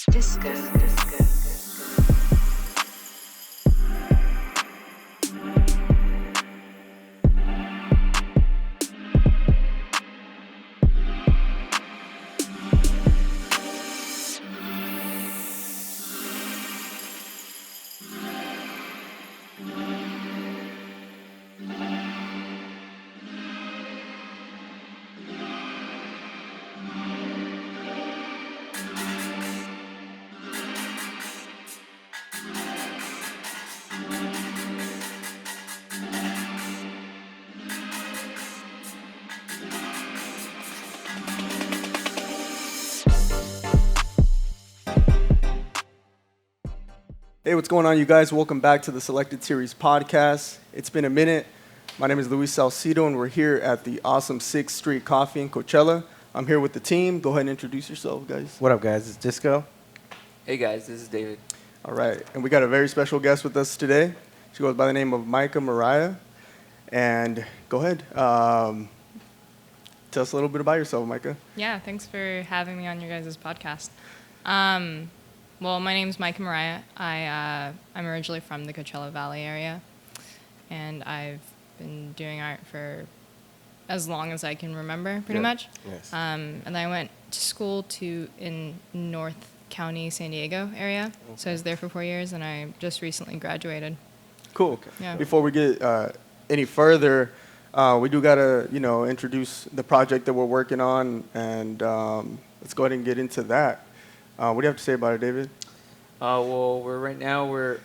Disco. Hey, what's going on, you guys? Welcome back to the Selected Series podcast. It's been a minute. My name is Luis Salcido, and we're here at the awesome 6th Street Coffee in Coachella. I'm here with the team. Go ahead and introduce yourself, guys. What up, guys? It's Disco. Hey guys, this is David. All right, and we got a very special guest with us today. She goes by the name of Micah Mariah. And go ahead. Tell us a little bit about yourself, Micah. Yeah, thanks for having me on your guys' podcast. Well, my name's Micah Mariah. I'm originally from the Coachella Valley area, and I've been doing art for as long as I can remember, pretty much. Yes. And then I went to school in North County, San Diego area. Okay. So I was there for 4 years, and I just recently graduated. Cool. Yeah. Before we get any further, we do gotta, introduce the project that we're working on, and let's go ahead and get into that. What do you have to say about it, David? Well, we're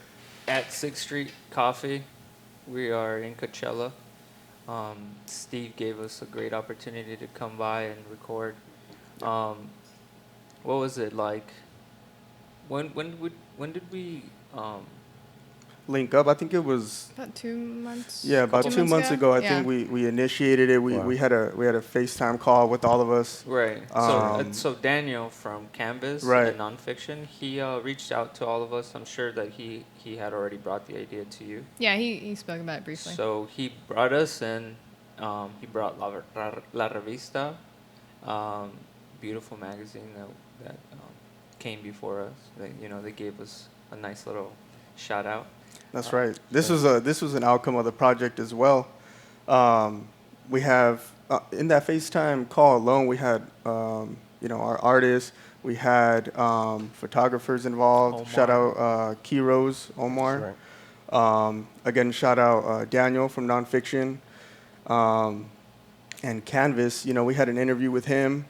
at 6th Street Coffee. We are in Coachella. Steve gave us a great opportunity to come by and record. What was it like? When did we? Link up. I think it was About 2 months? Yeah, about 2 months ago. I think we initiated it. Wow. We had a FaceTime call with all of us. Right. So Daniel from Canvas and Nonfiction, he reached out to all of us. I'm sure that he had already brought the idea to you. Yeah, he spoke about it briefly. So he brought us in. He brought La Revista, beautiful magazine that came before us. They gave us a nice little shout out. That's right. This was an outcome of the project as well. We have in that FaceTime call alone, we had our artists, we had photographers involved. Omar. Shout out Kiros Omar. Right. Again, shout out Daniel from Nonfiction, and Canvas. We had an interview with him.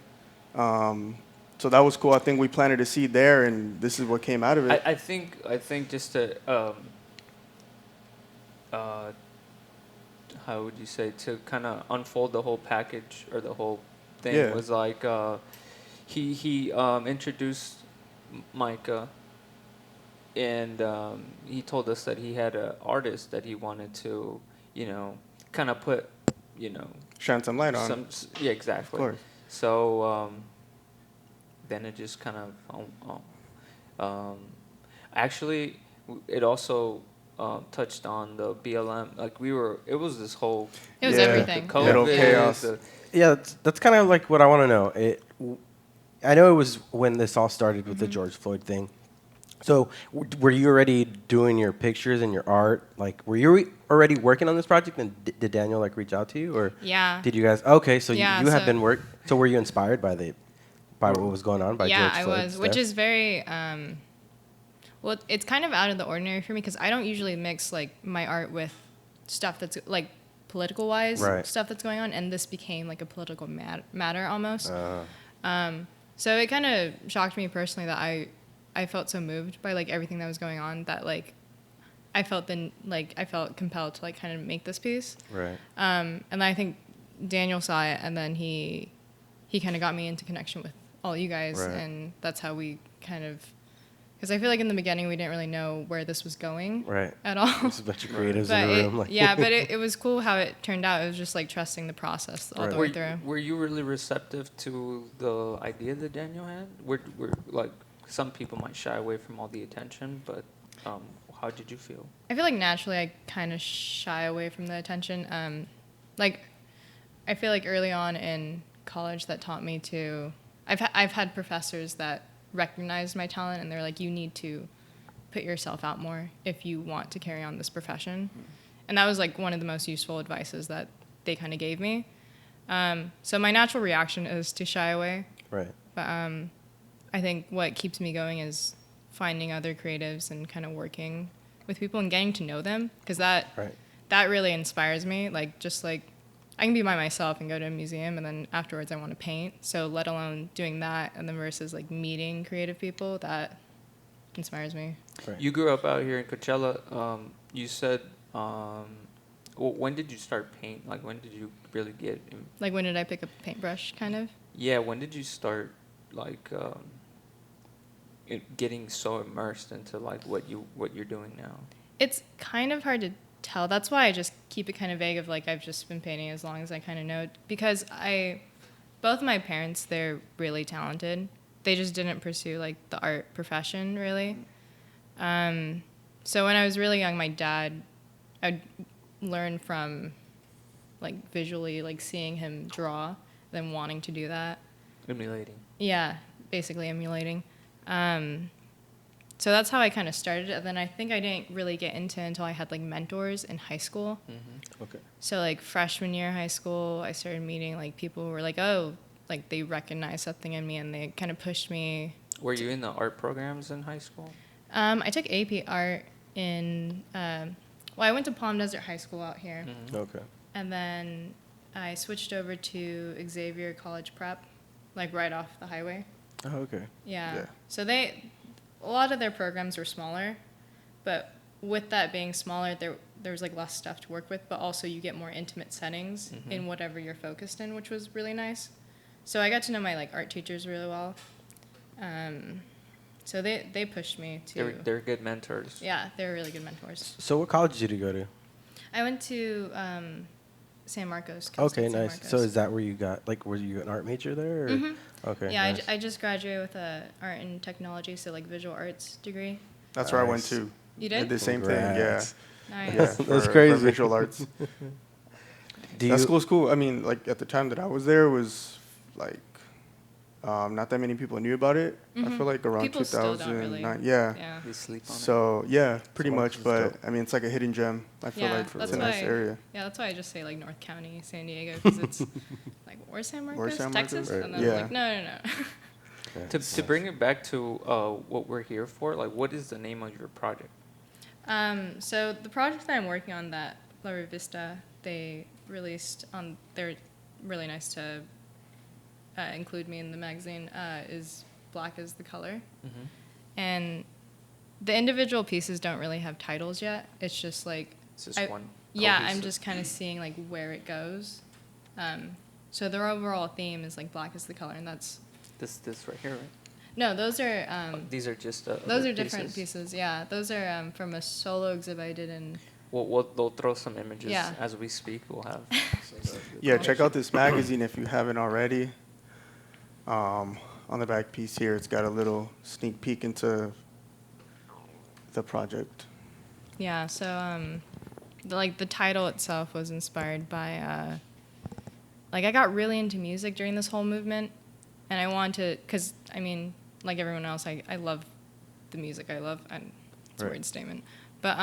So that was cool. I think we planted a seed there, and this is what came out of it. I think just to how would you say, to kind of unfold the whole package or the whole thing was like he introduced Micah, and he told us that he had an artist that he wanted to kind of put Shine some light on. Yeah, exactly. Of course. So then it just kind of actually it also touched on the BLM. Like it was this whole. It was everything. The COVID, Little chaos. Yeah, that's kind of like what I want to know. I know it was when this all started with the George Floyd thing. So were you already doing your pictures and your art? Like, were you already working on this project? And did Daniel reach out to you, or did you guys? Okay, so you had been work. So were you inspired by what was going on by George Floyd? Yeah, I was, which is very. Well, it's kind of out of the ordinary for me because I don't usually mix like my art with stuff that's like political wise stuff that's going on, and this became like a political matter almost. So it kind of shocked me personally that I felt so moved by like everything that was going on that like I felt compelled to like kind of make this piece. Right. And then I think Daniel saw it, and then he kind of got me into connection with all you guys, and that's how we kind of. Because I feel like in the beginning we didn't really know where this was going at all. There's a bunch of creatives in the room. But it was cool how it turned out. It was just like trusting the process all the way through. Were you really receptive to the idea that Daniel had? Were like some people might shy away from all the attention, but how did you feel? I feel like naturally I kind of shy away from the attention. Like I feel like early on in college that taught me to. I've had professors that recognized my talent, and they're like, you need to put yourself out more if you want to carry on this profession. And that was like one of the most useful advices that they kind of gave me. So my natural reaction is to shy away. Right. But I think what keeps me going is finding other creatives and kind of working with people and getting to know them, because that really inspires me. Like, just like I can be by myself and go to a museum, and then afterwards I want to paint. So let alone doing that, and then versus like meeting creative people, that inspires me. Right. You grew up out here in Coachella. You said, when did you start paint? Like, when did you really get Like, when did I pick up a paintbrush, kind of? Yeah, when did you start, like, getting so immersed into, like, what you're doing now? It's kind of hard to tell. That's why I just keep it kind of vague of, like, I've just been painting as long as I kind of know. Because both my parents, they're really talented. They just didn't pursue, like, the art profession, really. So when I was really young, my dad, I'd learn from, like, visually, like, seeing him draw, then wanting to do that. Emulating. Yeah, basically emulating. So that's how I kind of started it. And then I think I didn't really get into it until I had, like, mentors in high school. Mm-hmm. Okay. So, like, freshman year of high school, I started meeting, like, people who were like, oh, like, they recognized something in me, and they kind of pushed me. Were you in the art programs in high school? I took AP art in, I went to Palm Desert High School out here. Mm-hmm. Okay. And then I switched over to Xavier College Prep, like, right off the highway. Oh, okay. Yeah. So a lot of their programs were smaller, but with that being smaller, there was, like, less stuff to work with, but also you get more intimate settings in whatever you're focused in, which was really nice. So I got to know my, like, art teachers really well. So they pushed me to. They're good mentors. Yeah, they were really good mentors. So what college did you go to? I went to San Marcos. Okay, San nice. Marcos. So is that where you got, like, were you an art major there? Or? Mm-hmm. Okay. Yeah, nice. I just graduated with a art and technology, so, like, visual arts degree. That's where I went to. You I did? did the same thing. Yeah. Congrats. Nice. Yeah. That's for crazy. visual arts. That school's cool. I mean, like, at the time that I was there, it was like not that many people knew about it. I feel like around People still don't 2009. really. Yeah. They sleep on it. So yeah, pretty So much. it's But dope. I mean, it's like a hidden gem. I feel like that's it's a nice why- area. Yeah, that's why I just say, like, North County, San Diego, because it's like, where's San Marcos? San Texas? Marcos? And then Yeah. I'm like, no. Okay. To bring it back to what we're here for, like, what is the name of your project? So the project that I'm working on, that La Revista, they released on, they're really nice to include me in the magazine, is Black is the Color. Mm-hmm. And the individual pieces don't really have titles yet. It's just like, It's just one. yeah, I'm cohesive- just kind of seeing, like, where it goes. So their overall theme is, like, Black is the Color, and that's, This right here, right? no, those are, These are just those are different pieces. Yeah, those are from a solo exhibit I did in. We'll throw some images Yeah. as we speak. We'll have. Yeah, check out this magazine if you haven't already. On the back piece here, it's got a little sneak peek into the project. Yeah, so the title itself was inspired by like, I got really into music during this whole movement, and I wanted to, because I mean, like everyone else, I love the music I love, and it's a Right. weird statement, but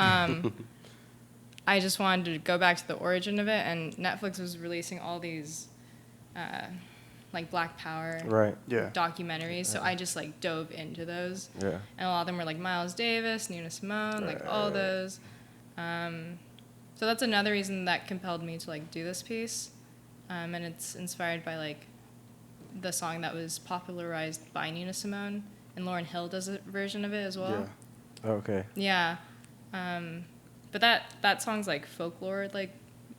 I just wanted to go back to the origin of it, and Netflix was releasing all these like Black Power Right. Yeah. documentaries, so I just, like, dove into those. Yeah. And a lot of them were, like, Miles Davis, Nina Simone, like, all those. So that's another reason that compelled me to, like, do this piece. And it's inspired by, like, the song that was popularized by Nina Simone, and Lauryn Hill does a version of it as well. Yeah. Okay. Yeah. But that song's, like, folklore, like,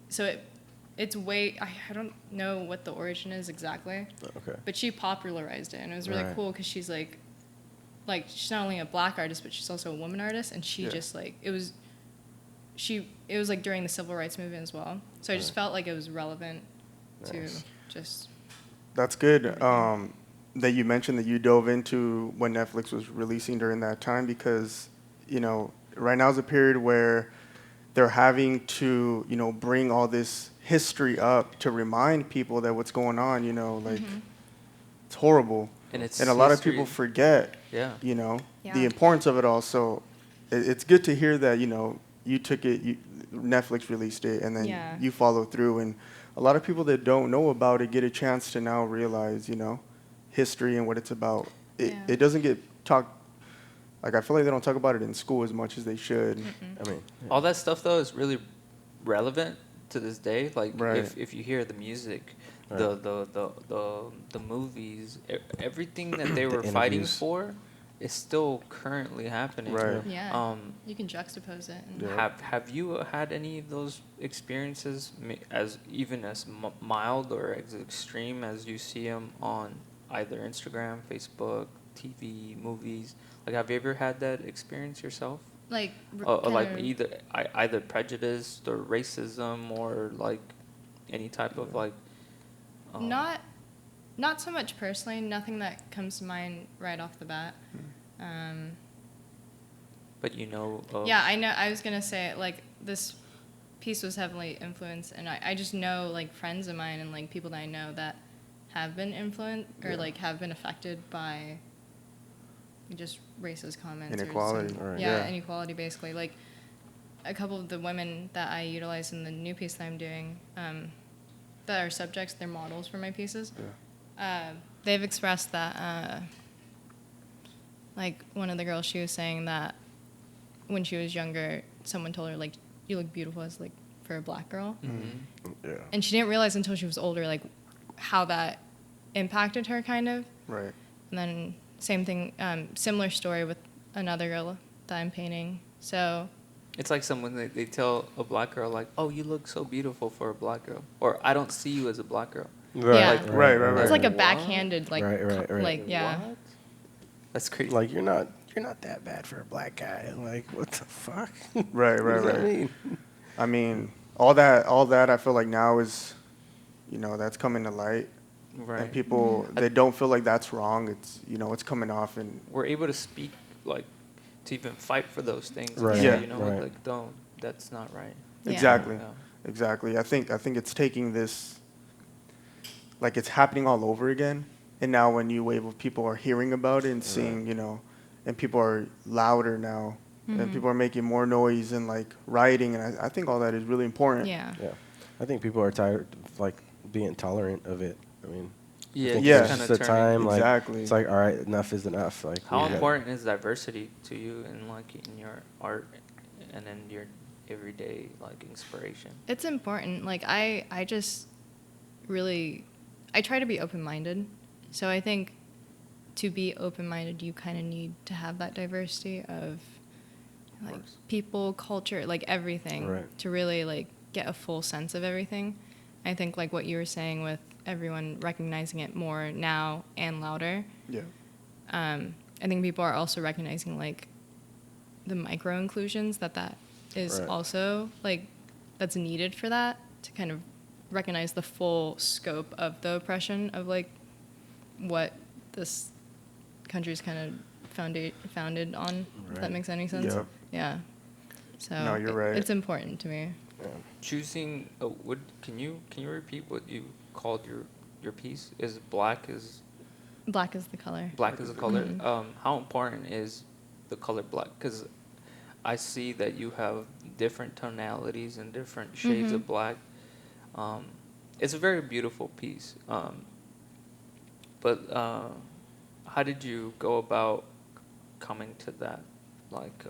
so it's way, I don't know what the origin is exactly, Okay. but she popularized it, and it was really Right. cool because she's like she's not only a Black artist, but she's also a woman artist, and she Yeah. just, like, it was like during the civil rights movement as well, so I just Right. felt like it was relevant to Nice. just That's good that you mentioned that you dove into when Netflix was releasing during that time, because, you know, right now is a period where they're having to, you know, bring all this history up to remind people that what's going on, you know, like, it's horrible. And it's And a lot of history. people forget, Yeah. you know, Yeah. the importance of it all. So it's good to hear that, you know, you took it, Netflix released it, and then Yeah. you follow through. And a lot of people that don't know about it get a chance to now realize, you know, history and what it's about. Yeah. It doesn't get talked, like, I feel like they don't talk about it in school as much as they should. I mean, All that stuff though is really relevant to this day. Like Right. if you hear the music, Right. the movies, everything that they The were fighting interviews. for is still currently happening. Right. Yeah. You can juxtapose it. And Yeah. Have you had any of those experiences as even as mild or as extreme as you see them on either Instagram, Facebook, TV, movies? Like, have you ever had that experience yourself? Like, Like kinda- either prejudice or racism or like any type of like. not so much personally. Nothing that comes to mind right off the bat. But you know. Of, Yeah, I know. I was gonna say like this piece was heavily influenced, and I just know like friends of mine and like people that I know that have been influenced or Yeah. like have been affected by just racist comments. Inequality. Or some, Right. yeah, Yeah. inequality basically. Like a couple of the women that I utilize in the new piece that I'm doing, that are subjects, they're models for my pieces. They've expressed that, like one of the girls, she was saying that when she was younger, someone told her like, "You look beautiful as like for a black girl," yeah. and she didn't realize until she was older like how that impacted her kind of. Right. And then same thing, similar story with another girl that I'm painting. So It's like someone they tell a black girl like, "Oh, you look so beautiful for a black girl," or "I don't see you as a black girl." Right, Yeah. Right. it's like a What? backhanded like Right. like yeah. What? That's crazy. Like you're not that bad for a black guy. Like what the fuck? Right. What does that Right. mean? I mean, all that I feel like now is, you know, that's coming to light. Right. And people, they don't feel like that's wrong. It's, you know, it's coming off. And We're able to speak like to even fight for those things. and Right. say, Yeah. You know, Right. like don't. That's not right. Yeah. exactly. Yeah. Exactly. I think it's taking this, like it's happening all over again. And now a new wave of people are hearing about it and seeing, you know, and people are louder now. And people are making more noise and like rioting. And I think all that is really important. Yeah. Yeah, I think people are tired of like being tolerant of it. I mean, Yeah. I think Yeah. it's just the time. Like, Exactly. it's like all right, enough is enough. Like, How we gotta- important is diversity to you in like in your art and in your everyday like inspiration? It's important. Like I just really I try to be open-minded. So I think to be open-minded, you kind of need to have that diversity of like course. people, culture, like everything Right. to really like get a full sense of everything. I think like what you were saying with everyone recognizing it more now and louder. Yeah. I think people are also recognizing like the micro inclusions that is Right. also like that's needed for that to kind of recognize the full scope of the oppression of like what this country's kind of founded on. If that Right. makes any sense. Yeah. Yeah. So No, you're right. It's important to me. Choosing can you repeat what you called your piece? Is black is Black is the color. black is a color? How important is the color black? Because I see that you have different tonalities and different shades of black. It's a very beautiful piece. But how did you go about coming to that? Like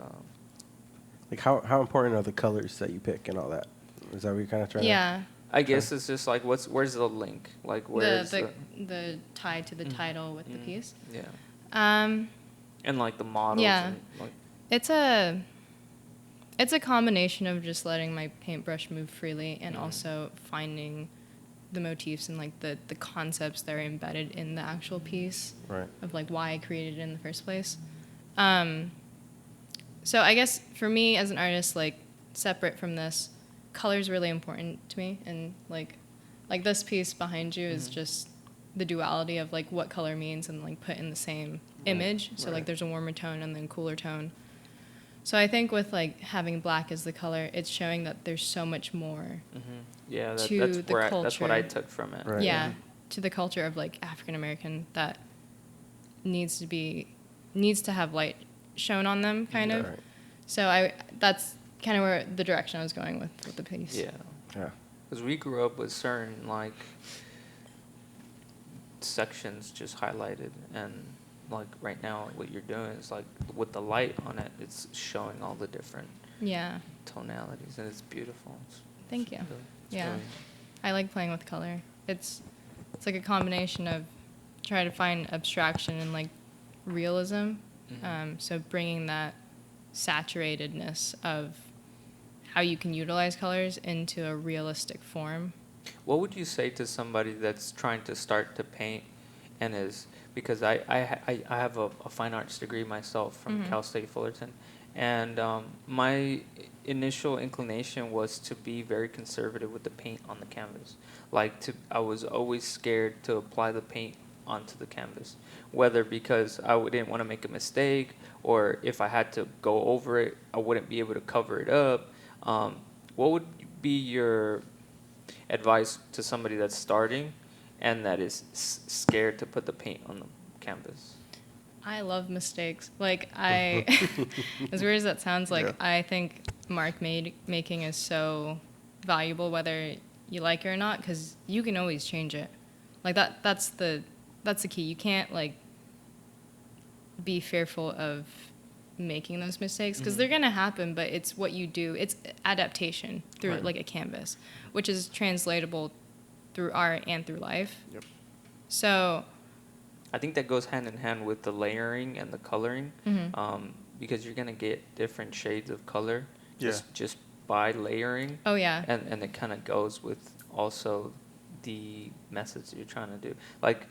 how important are the colors that you pick and all that? Is that what you're kind of trying to? Yeah. I guess it's just like where's the link? Like where's The tie to the title with the piece. yeah, Um and like the models. Yeah. And like, it's a combination of just letting my paintbrush move freely and also finding the motifs and like the concepts that are embedded in the actual piece Right. of like why I created it in the first place. So I guess for me as an artist, like separate from this, color is really important to me, and like this piece behind you is just the duality of like what color means and like put in the same image. So like there's a warmer tone and then cooler tone. So I think with like having black as the color, it's showing that there's so much more. yeah, To that's the where that's what I culture. took from it. Right. Yeah, to the culture of like African American that needs to have light shown on them, kind of. Right. So that's kind of where the direction I was going with the piece. Yeah. Yeah. Because we grew up with certain like sections just highlighted, and like right now what you're doing is like with the light on it, it's showing all the different Yeah. tonalities, and it's beautiful. Thank you. It's Yeah. really- I like playing with color. It's like a combination of trying to find abstraction and like realism. So bringing that saturatedness of how you can utilize colors into a realistic form. What would you say to somebody that's trying to start to paint and is, because I have a fine arts degree myself from Cal State Fullerton, and my initial inclination was to be very conservative with the paint on the canvas. I was always scared to apply the paint onto the canvas, whether because didn't want to make a mistake, or if I had to go over it, I wouldn't be able to cover it up. What would be your advice to somebody that's starting and that is scared to put the paint on the canvas? I love mistakes. Like as weird as that sounds, like I think mark making is so valuable, whether you like it or not, because you can always change it. Like that's the key. You can't like be fearful of making those mistakes, because they're gonna happen, but it's what you do. It's adaptation through like a canvas, which is translatable through art and through life. Yep. So I think that goes hand in hand with the layering and the coloring, because you're gonna get different shades of color just by layering. Oh yeah. And it kind of goes with also the message that you're trying to do. Like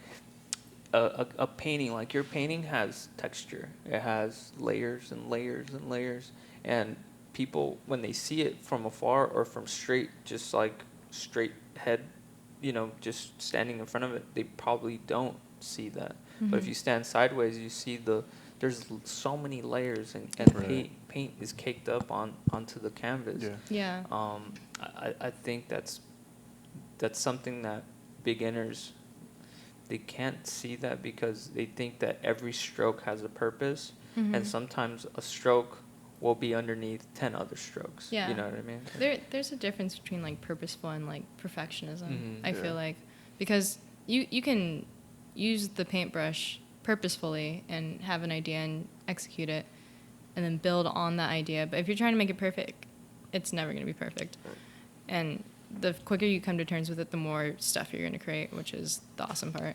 a painting, like your painting has texture. It has layers and layers and layers. And people, when they see it from afar or from straight head, just standing in front of it, they probably don't see that. But if you stand sideways, you see there's so many layers, and paint is caked up onto the canvas. Yeah. I think that's something that beginners, they can't see that, because they think that every stroke has a purpose, and sometimes a stroke will be underneath 10 other strokes. Yeah. You know what I mean? There's a difference between like purposeful and like perfectionism. I feel like, because you can use the paintbrush purposefully and have an idea and execute it and then build on that idea. But if you're trying to make it perfect, it's never going to be perfect. And the quicker you come to terms with it, the more stuff you're going to create, which is the awesome part.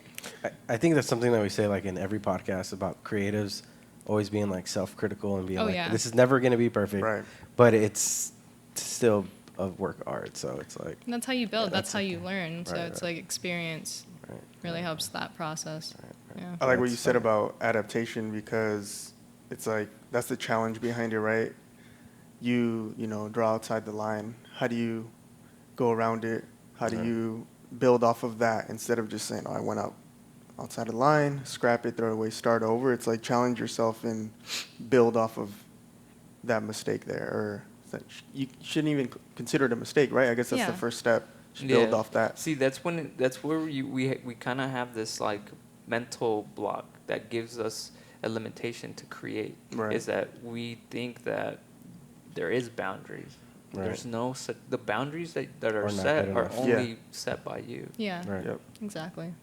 I think that's something that we say like in every podcast about creatives always being like self-critical and being this is never going to be perfect, but it's still a work of art. So it's like, and that's how you build. That's how you learn. So it's like experience really helps that process. Yeah. I like what you said about adaptation, because it's like that's the challenge behind it, right? You draw outside the line. How do you go around it? How do you build off of that instead of just saying, "Oh, I went outside of the line, scrap it, throw it away, start over"? It's like challenge yourself and build off of that mistake there, or you shouldn't even consider it a mistake, right? I guess that's the first step. Just build off that. See, that's where we kind of have this like mental block that gives us a limitation to create. Is that we think that there is boundaries. There's no the boundaries that are set are only set by you. Yeah. Exactly.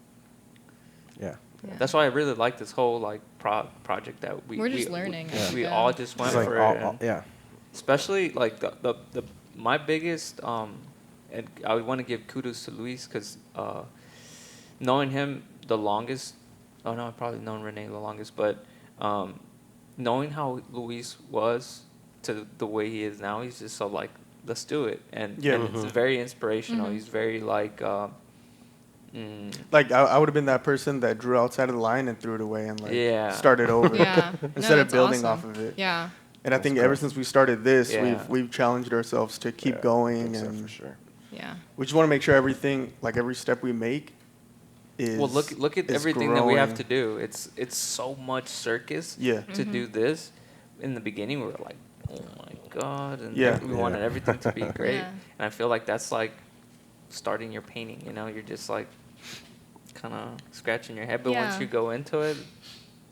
Yeah. That's why I really like this whole like project that we're just learning. We all just went for it. Especially like the my biggest and I would want to give kudos to Luis, because knowing him the longest. Oh no, I've probably known Renee the longest, but knowing how Luis was to the way he is now, he's just so like, let's do it, and it's very inspirational. He's very like. Like I would have been that person that drew outside of the line and threw it away and started over instead of building off of it. Yeah. And I think ever since we started this, we've challenged ourselves to keep going, and for sure. Yeah. We just want to make sure everything, like every step we make, is look at everything that we have to do. It's so much circus. To do this. In the beginning, we were like, oh my god, and we wanted everything to be great. And I feel like that's like starting your painting. You're just like kind of scratching your head, but once you go into it,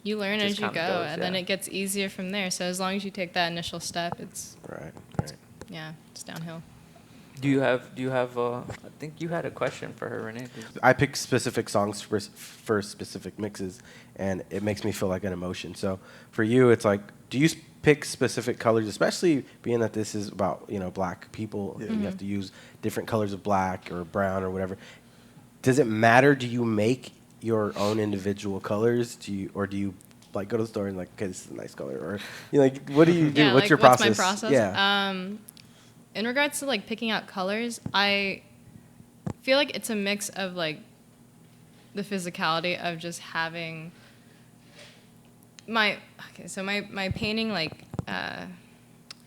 you learn Just as you go, kinda goes, and then yeah. it gets easier from there. So as long as you take that initial step, it's Right. it's downhill. Do you have I think you had a question for her, Renee. I pick specific songs for specific mixes, and it makes me feel like an emotion. So for you, it's like, do you pick specific colors, especially being that this is about black people, and you have to use different colors of black or brown or whatever. Does it matter? Do you make your own individual colors? Do you like go to the store and like, okay, this is a nice color, or like, what do you do? Yeah, What's like, your what's process? my process? Yeah. In regards to like picking out colors, I feel like it's a mix of like the physicality of just having my painting, like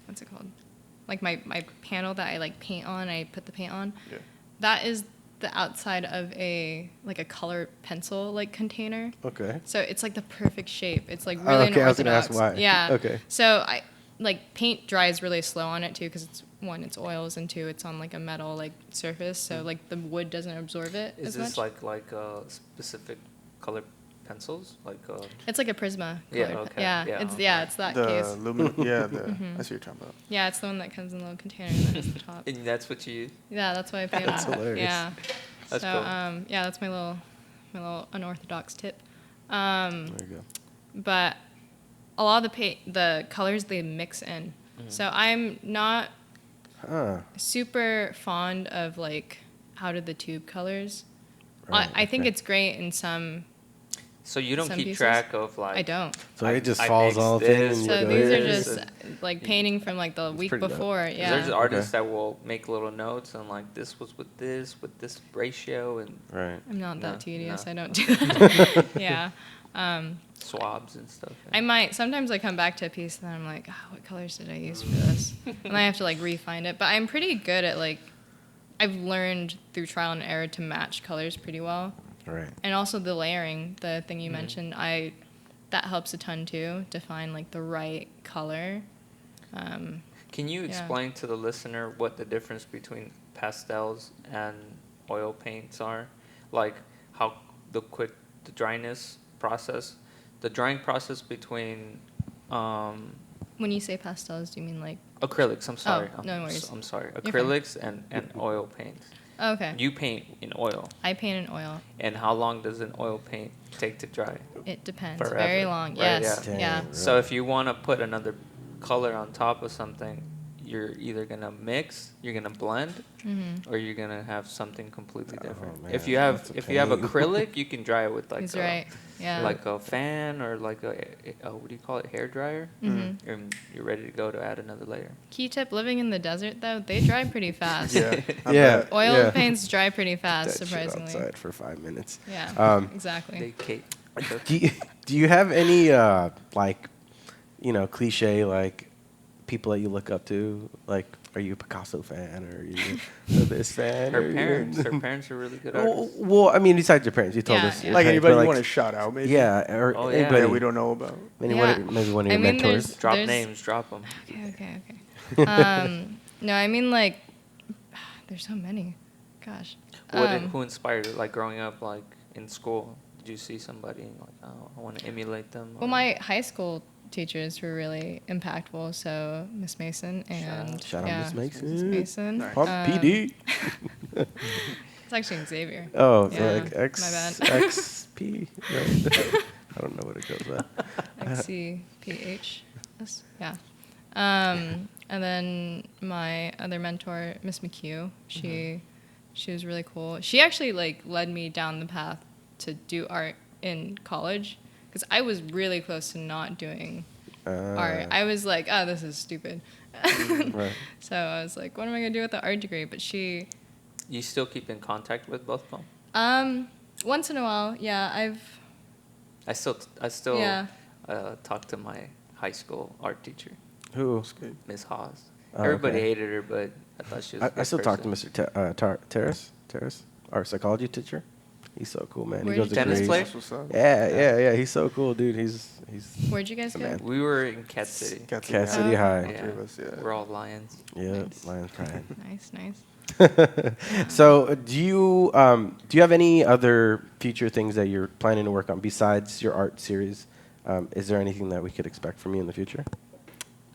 what's it called? Like my panel that I like paint on, I put the paint on. Yeah. That is the outside of a color pencil like container. Okay. So it's like the perfect shape. It's like really okay, I was gonna unorthodox. ask why. Yeah. Okay. So I like paint dries really slow on it too, because it's oils, and two, it's on like a metal like surface, so like the wood doesn't absorb it Is as this much. like specific color pencils? Like It's like a Prisma. Yeah, colored okay, Yeah. yeah, It's okay. it's that The case. aluminum. Yeah, I see what you're talking about. Yeah, it's the one that comes in a little container and then it's the top. and that's what you use? Yeah, that's why I paint That's on. hilarious. Yeah. That's so cool. yeah, that's my little unorthodox tip. There you go. But a lot of the colors they mix in. So I'm not super fond of like out of the tube colors. Right, I think okay. it's great in some. So you don't Some keep pieces? track of like I don't. So it just I falls mixed all this thing and you So go, these are "Yeah." just like painting from like the week pretty dope. before. 'Cause Yeah. there's artists that will make little notes and like this was with this ratio and Right. I'm not that No, tedious. no. I don't do that. Yeah. swabs and stuff. I might sometimes I come back to a piece and I'm like, oh, what colors did I use for this? And I have to like refine it. But I'm pretty good at like, I've learned through trial and error to match colors pretty well. Right. And also the layering, the thing you mentioned, that helps a ton too to find like the right color. Can you Yeah. explain to the listener what the difference between pastels and oil paints are? Like how the dryness process, the drying process between When you say pastels, do you mean like? acrylics. I'm sorry. no worries. I'm sorry. You're fine. Acrylics and oil paints. Oh, okay. You paint in oil. I paint in oil. And how long does an oil paint take to dry? It depends. Forever, Very long. right? Yes. Yeah. Yeah. Dang. So if you want to put another color on top of something, you're either gonna mix, you're gonna blend, or you're gonna have something completely different. man, If you have that's a if you have pain. acrylic, you can dry it with like He's right. Yeah. like a fan or like a what do you call it, hair dryer, and you're ready to go to add another layer. Key tip: living in the desert, though, they dry pretty fast. Yeah. I Yeah. bet. Oil yeah. paints dry pretty That fast, shit surprisingly. outside for 5 minutes. Yeah. They Exactly. cake. Do you have any like cliche like people that you look up to? Like, are you a Picasso fan or are you a this fan? Her or parents, you- her parents are really good Well, artists. well, I mean, besides your parents, you told Yeah, us. yeah. your Like parents, anybody but, you want to shout out, maybe? Yeah, or Oh, yeah. anybody That we don't know about. Maybe Yeah. maybe one of I your mean, mentors. Drop there's- names, drop them. Okay. No, I mean like, there's so many. Gosh. Who inspired you? Like growing up, like in school, did you see somebody and like, oh, I want to emulate them? Well, my high school teachers were really impactful. So Miss Mason and Shout out yeah, Miss Mason. Miss Mason. Nice. Pump PD. It's actually Xavier. Oh, Yeah, like X my bad. XP. No, I don't know what it goes at. XCPH. Yeah. And then my other mentor, Miss McHugh, she was really cool. She actually like led me down the path to do art in college because I was really close to not doing art. I was like, oh, this is stupid. Right. So I was like, what am I gonna do with the art degree? But she, You still keep in contact with both of them? once in a while, yeah, I still Yeah. talk to my high school art teacher, Who? Miss Haas. Oh, Everybody okay. hated her, but I thought she was. A I good still talk to person. Mr. Terrace, our psychology teacher. He's so cool, man. Where He did goes to Tennis Greece. player? That's what's up. Yeah. He's so cool, dude. He's where'd you guys the go? man. We were in Cat City. Cat Cat City City High. High. Yeah. Three of us, yeah. We're all lions. Yeah, Nice. Lions crying. Nice. So, do you have any other future things that you're planning to work on besides your art series? Is there anything that we could expect from you in the future?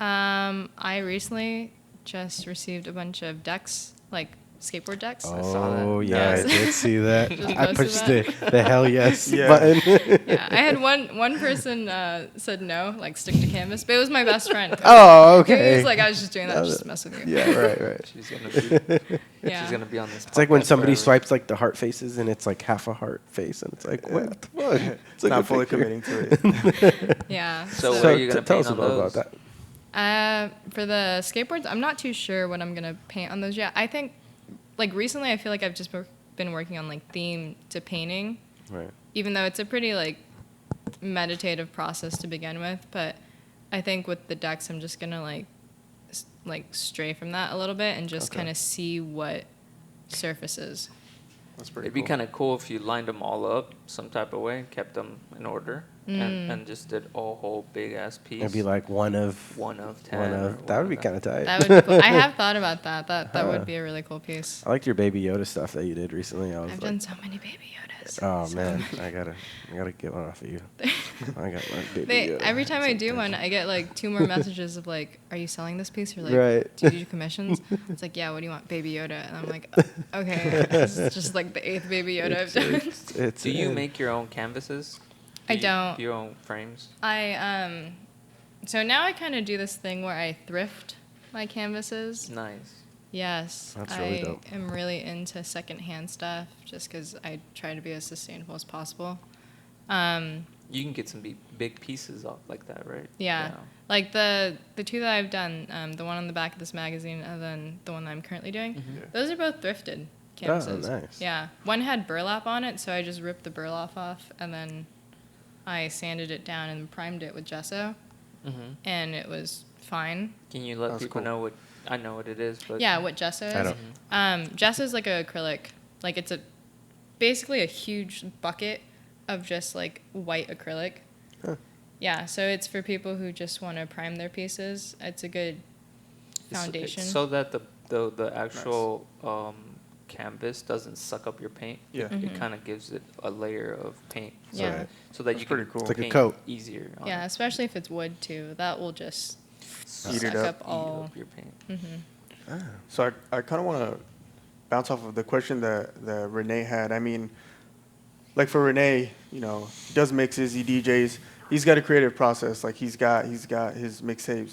I recently just received a bunch of decks, like skateboard decks. I saw that. Oh yeah, Yes. I did see that. Just I posted pushed that. the hell yes Yeah. button. Yeah, I had one person said no, like stick to canvas, but it was my best friend. Oh, He okay. was like, I was just doing that just to mess with you. Yeah, right. She's gonna Yeah. she's gonna be on this. It's like when podcast somebody forever. swipes like the heart faces and it's like half a heart face and it's like, what the fuck? It's like Not a fully picture. committing to it. Yeah. So So what are you gonna tell paint us on about those? that. For the skateboards, I'm not too sure what I'm gonna paint on those yet. I think, like recently, I feel like I've just been working on like theme to painting, Right. even though it's a pretty like meditative process to begin with. But I think with the decks, I'm just gonna like stray from that a little bit and just Okay. kind of see what surfaces. That's pretty It'd be cool. kind of cool if you lined them all up some type of way, kept them in order, and just did a whole big ass piece. It'd be like one of 1 of 10. one or of that would be whatever. kind of tight. That would. Be cool. I have thought about that. That would be a really cool piece. I liked your Baby Yoda stuff that you did recently. I was I've like, done so many Baby Yodas. oh man, I gotta get one off of you. I got my Baby Yoda. Every time I It's do like, one, I get like 2 more messages of like, "Are you selling this piece?" Or like, Right. "Do you do commissions?" It's like, "Yeah, what do you want, Baby Yoda?" And I'm like, "Okay." This is just like the 8th Baby Yoda I've done. It's Do you in. make your own canvases? I Do you- don't. Your own frames? So now I kind of do this thing where I thrift my canvases. Nice. Yes, That's really I dope. am really into secondhand stuff just because I try to be as sustainable as possible. You can get some big pieces off like that, right? Yeah. Like the 2 that I've done, the one on the back of this magazine and then the one that I'm currently doing, those are both thrifted canvases. nice. Yeah. One had burlap on it, so I just ripped the burlap off and then I sanded it down and primed it with gesso, Mm-hmm. and it was fine. Can you let That's people cool. know what I know what it is? But Yeah, what gesso is. I don't. Gesso is like a acrylic. Like it's basically a huge bucket of just like white acrylic. Huh. Yeah, so it's for people who just want to prime their pieces. It's a good foundation. so that the actual canvas doesn't suck up your paint. Yeah. It kind of gives it a layer of paint. So, Yeah. so that That's you pretty can cool. It's like a paint coat. easier. On Yeah, it. especially if it's wood too. That will just Eat it suck up. up all. Eat up your paint. Mm-hmm. So I kind of want to bounce off of the question that Renee had. I mean, like for Renee, you know, he does mixes, he DJs. He's got a creative process. Like he's got his mixtapes,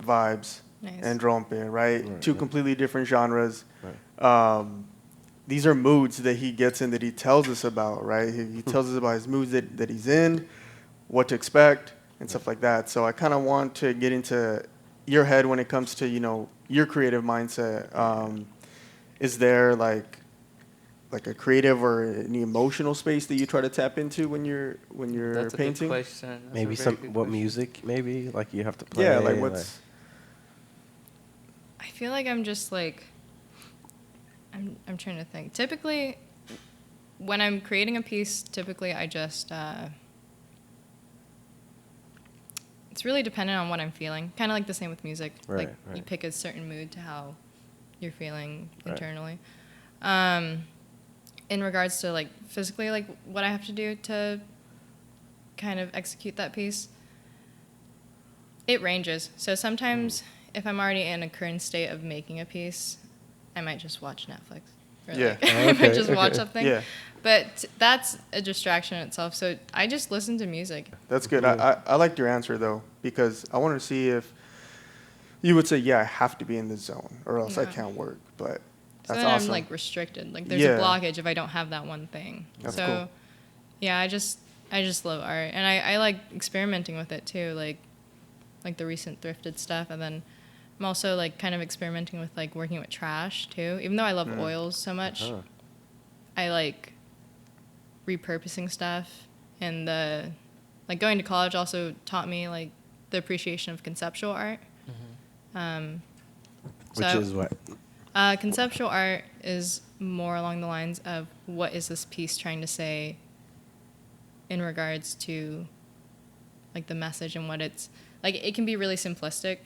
vibes, Nice. and rompe, right? Right, Two yeah. completely different genres. Right. These are moods that he gets in that he tells us about, right? He tells us about his moods that he's in, what to expect, and stuff like that. So I kind of want to get into your head when it comes to, you know, your creative mindset. Is there like a creative or any emotional space that you try to tap into when you're That's a painting? good question. That's a Maybe very good what question. music maybe like you have to play. Yeah, like what's I feel like I'm just like I'm trying to think. Typically, when I'm creating a piece, typically I just it's really dependent on what I'm feeling. Kind of like the same with music. Right, Like you right. pick a certain mood to how you're feeling Right. internally. In regards to like physically, like what I have to do to kind of execute that piece, it ranges. So sometimes if I'm already in a current state of making a piece, I might just watch Netflix. Or Yeah. like, Oh, I might okay, just watch okay. something. Yeah. But that's a distraction in itself. So I just listen to music. That's good. I liked your answer though, because I wanted to see if you would say, yeah, I have to be in this zone or else I Yeah. can't work. But So that's then awesome. I'm like restricted. Like there's Yeah. a blockage if I don't have that one thing. That's so cool. yeah, I just love art. And I like experimenting with it too, like the recent thrifted stuff. And then I'm also like kind of experimenting with like working with trash too. Even though I love oils so much, Uh-huh. I like repurposing stuff. And the like going to college also taught me like the appreciation of conceptual art. Which so- is what? Conceptual art is more along the lines of what is this piece trying to say in regards to like the message and what it's like. It can be really simplistic,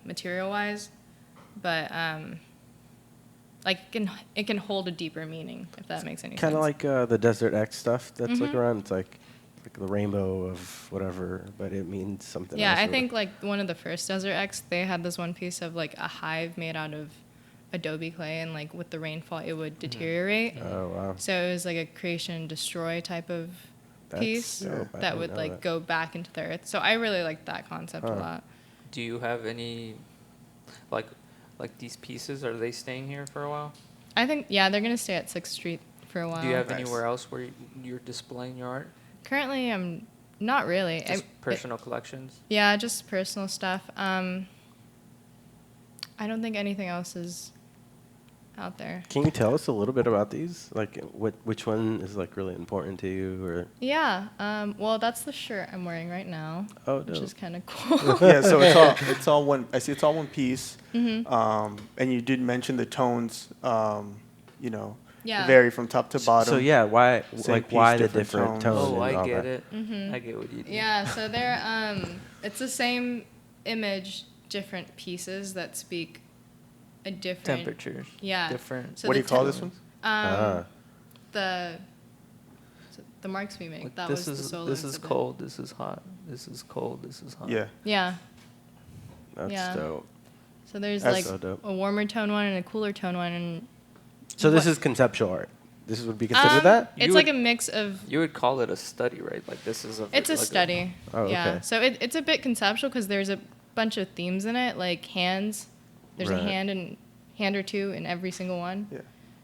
material wise, but like it can hold a deeper meaning if that makes any Kind sense. of like the Desert X stuff that's like around. It's like the rainbow of whatever, but it means something Yeah, else. I think like one of the first Desert X, they had this one piece of like a hive made out of adobe clay, and like with the rainfall it would deteriorate. Oh, wow. So it was like a creation and destroy type of That's piece dope. I that didn't would know like that. go back into the earth. So I really like that concept a lot. Do you have any, like these pieces? Are they staying here for a while? I think they're gonna stay at 6th Street for a while. Do you have Nice. anywhere else where you're displaying your art? Currently, I'm not really. Just personal collections? Yeah, just personal stuff. I don't think anything else is out there. Can you tell us a little bit about these? Like, which one is like really important to you, or? Yeah. Well, that's the shirt I'm wearing right now. Oh, which dope. is kind of cool. Yeah, so it's all one. I see it's all one piece. And you did mention the tones. Yeah. Vary from top to bottom. So yeah, why Same like piece, why the different different tones. tones? Oh, and I all get that? it. I get what you do. Yeah. So they're it's the same image, different pieces that speak a different Temperatures. Yeah. Different. So What do the you call tem- this one? the marks we make. Like, That this was the is solo. this is exhibit. cold. This is hot. This is cold. This is hot. Yeah. Yeah. That's Yeah. dope. So there's That's like so dope. a warmer tone one and a cooler tone one, and So this What- is conceptual art. This would be considered that? It's You like would- a mix of. You would call it a study, right? Like this is a. It's a like study. Oh, Yeah. okay. So it's a bit conceptual because there's a bunch of themes in it, like hands. There's Right. a hand or two in every single one. Yeah.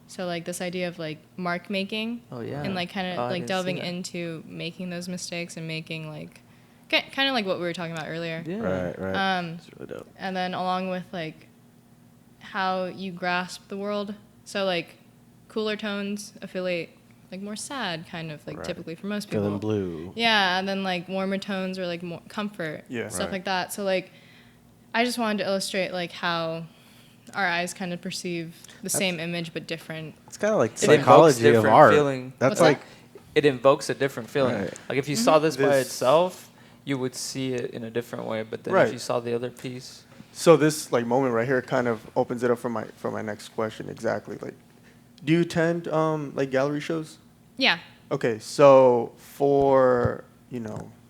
So like this idea of like mark making. Oh, yeah. And like kind Oh, of I like didn't see delving that. into making those mistakes and making like kind of like what we were talking about earlier. Yeah. Right, right. Um, It's really dope. And then along with like how you grasp the world. So like cooler tones affiliate like more sad kind of like Right. typically for most people. Feeling blue. Yeah, and then like warmer tones or like more comfort, Yeah. stuff Right. like that. So like, I just wanted to illustrate like how our eyes kind of perceive the same image but different. It's kind of like It invokes psychology of different art. feeling. That's What's like It invokes a different feeling. Right. Like if you saw this by This- itself, you would see it in a different way. But then Right. if you saw the other piece, So this like moment right here kind of opens it up for my next question. Exactly. Like, do you attend like gallery shows? Yeah. Okay, so for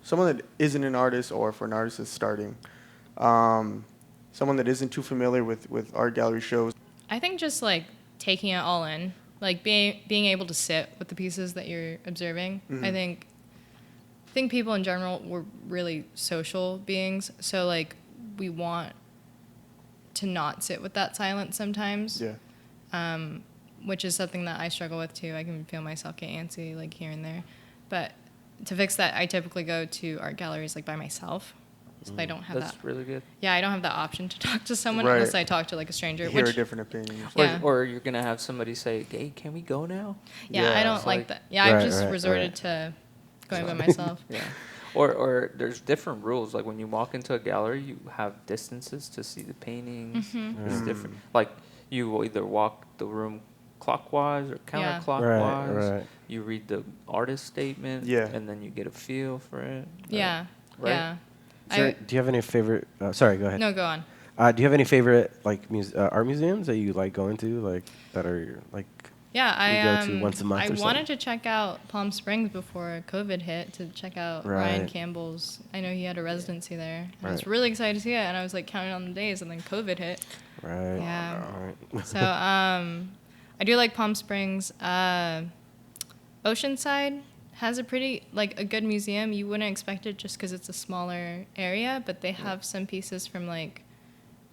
someone that isn't an artist, or for an artist that's starting, someone that isn't too familiar with art gallery shows. I think just like taking it all in, like being able to sit with the pieces that you're observing. I think people in general we're really social beings, so like we want to not sit with that silence sometimes. Yeah. Which is something that I struggle with too. I can feel myself get antsy like here and there, but to fix that, I typically go to art galleries like by myself, so I don't have that's that. really good. Yeah, I don't have the option to talk to someone Right. unless I talk to like a stranger. Hear a Which different opinion. Yeah. Or you're gonna have somebody say, "Hey, can we go now?" yeah, Yeah, I don't it's like like- that. Yeah, I've Right, just right, resorted right. to going by myself. Yeah. Or there's different rules. Like when you walk into a gallery, you have distances to see the paintings. It's different. Like you will either walk the room clockwise or Yeah. counterclockwise. Right. You read the artist statement. Yeah. And then you get a feel for it. Yeah, Right? yeah. do you have any favorite? Sorry, go ahead. No, go on. Do you have any favorite like art museums that you like going to, like that are like? Yeah, You go to once a month I or something? wanted to check out Palm Springs before COVID hit to check out Ryan Right. Campbell's. I know he had a residency there. I was Right. really excited to see it, and I was like counting on the days, and then COVID hit. Right. Yeah. Right. So I do like Palm Springs. Oceanside has a a good museum. You wouldn't expect it just because it's a smaller area, but they have some pieces from like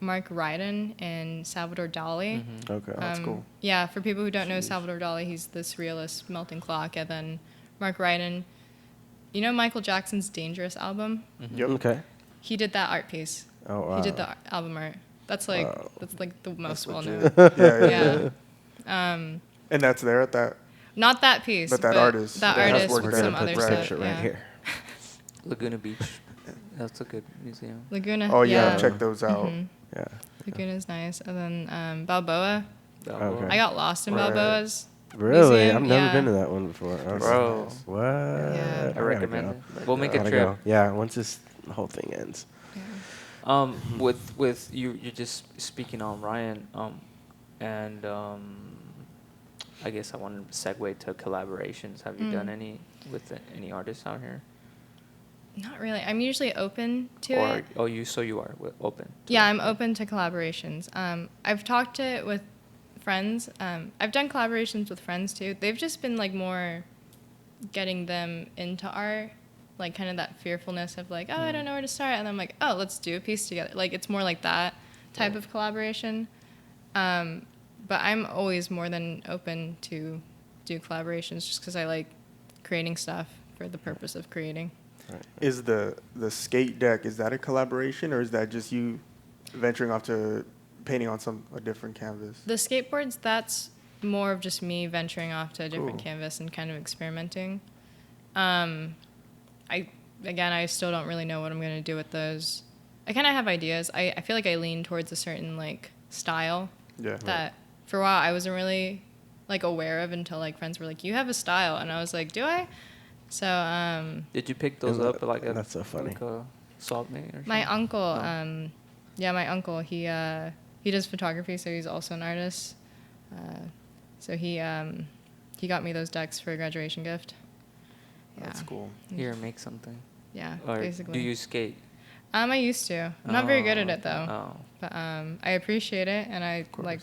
Mark Ryden and Salvador Dali. Okay. That's cool. Yeah, for people who don't know Salvador Dali, he's this realist melting clock. And then Mark Ryden, you know Michael Jackson's Dangerous album? Yep. Okay. He did that art piece. Oh wow. He did the album art. That's like Wow. that's like the most That's well legit. known. Yeah. Yeah. And that's there at that. Not that piece, But that artist That that has artist worked with there. some We're gonna other put the stuff. picture Yeah. right here. Laguna Beach. That's a good museum. Laguna. Oh yeah, yeah. check those out. Yeah. Laguna's nice. And then Balboa. Okay. I got lost in Right. Balboa's. Really? Museum, I've never yeah. been to that one before. Bro. What? Yeah. I gotta recommend go. it. We'll make a Gotta trip. go. Yeah, once this whole thing ends. With you're just speaking on Ryan, and I guess I wanted to segue to collaborations. Have you done any with any artists out here? Not really. I'm usually open to Or it. you are open? To Yeah, it? I'm open to collaborations. I've talked to it with friends. I've done collaborations with friends too. They've just been like more getting them into art, like kind of that fearfulness of like, oh, I don't know where to start, and I'm like, oh, let's do a piece together. Like it's more like that type of collaboration. But I'm always more than open to do collaborations just because I like creating stuff for the purpose of creating. Is the skate deck, is that a collaboration, or is that just you venturing off to painting on a different canvas? The skateboards, that's more of just me venturing off to a different Cool. canvas and kind of experimenting. I still don't really know what I'm going to do with those. I kind of have ideas. I feel like I lean towards a certain like style Yeah. that for a while I wasn't really like aware of until like friends were like, you have a style, and I was like, do I? So Did you pick those And up like that's so funny. like a salt mate or something? my uncle, No. my uncle, he does photography, so he's also an artist. So he got me those decks for a graduation gift. Yeah. That's cool. Here, make something. Yeah, Or basically. do you skate? I used to. I'm not very good at it though. Oh, But I appreciate it, and I course. like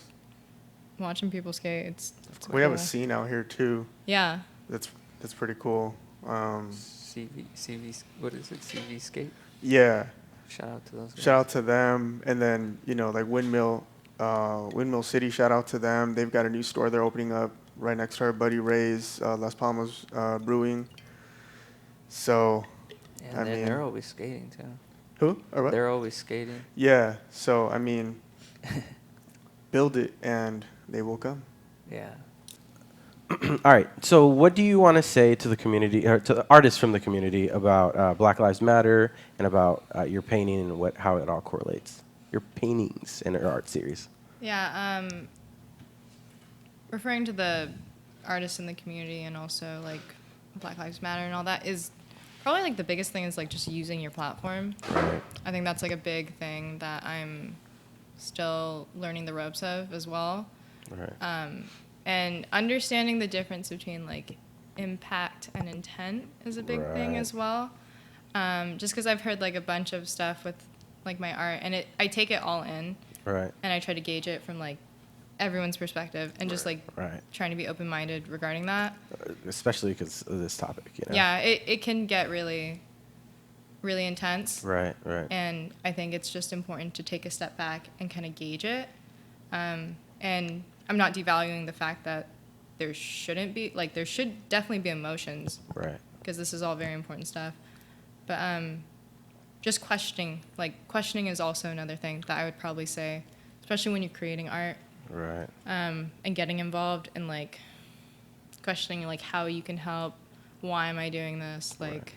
watching people skate. It's We have a cool. scene out here too. Yeah. That's pretty cool. CV, what is it? CV skate. Yeah. Shout out to those guys. Shout out to them, and then like Windmill City. Shout out to them. They've got a new store they're opening up right next to our buddy Ray's Las Palmas Brewing. So, And I then mean- they're always skating too. who or what? They're always skating. Yeah. So I mean, build it and they will come. Yeah. All right. So, what do you want to say to the community, or to the artists from the community, about Black Lives Matter and about your painting and how it all correlates? Your paintings in your art series. Yeah. Referring to the artists in the community and also like Black Lives Matter and all that is probably like the biggest thing is like just using your platform. Right. I think that's like a big thing that I'm still learning the ropes of as well. Right. And understanding the difference between like impact and intent is a big thing Right. as well. Just because I've heard like a bunch of stuff with like my art, and I take it all in, Right. and I try to gauge it from like everyone's perspective, and just like Right. trying to be open-minded regarding that. Especially because of this topic. You know? Yeah, it can get really, really intense. Right. Right. And I think it's just important to take a step back and kind of gauge it. And I'm not devaluing the fact that there shouldn't be, like, there should definitely be emotions Right. because this is all very important stuff. But just questioning is also another thing that I would probably say, especially when you're creating art, Right. and getting involved in, like, questioning, like, how you can help, why am I doing this, like, Right.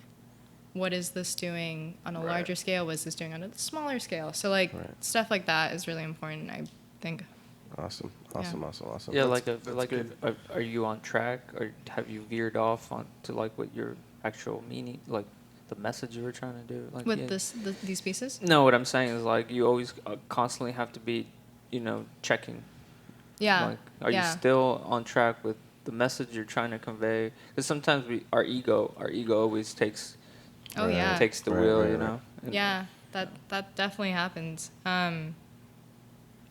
what is this doing on a Right. larger scale, what is this doing on a smaller scale? So, like, Right. stuff like that is really important, I think. Awesome. Yeah. Awesome. Awesome. Awesome. Yeah, That's good. are you on track, or have you veered off on to like what your actual meaning, like the message you were trying to do? Like, With yeah. these pieces? No, what I'm saying is like you always constantly have to be, checking. Yeah. Like, are you yeah. still on track with the message you're trying to convey? Because sometimes our ego always takes Oh, Right. yeah. takes the Right, wheel, right, you right. know. And- Yeah, that definitely happens.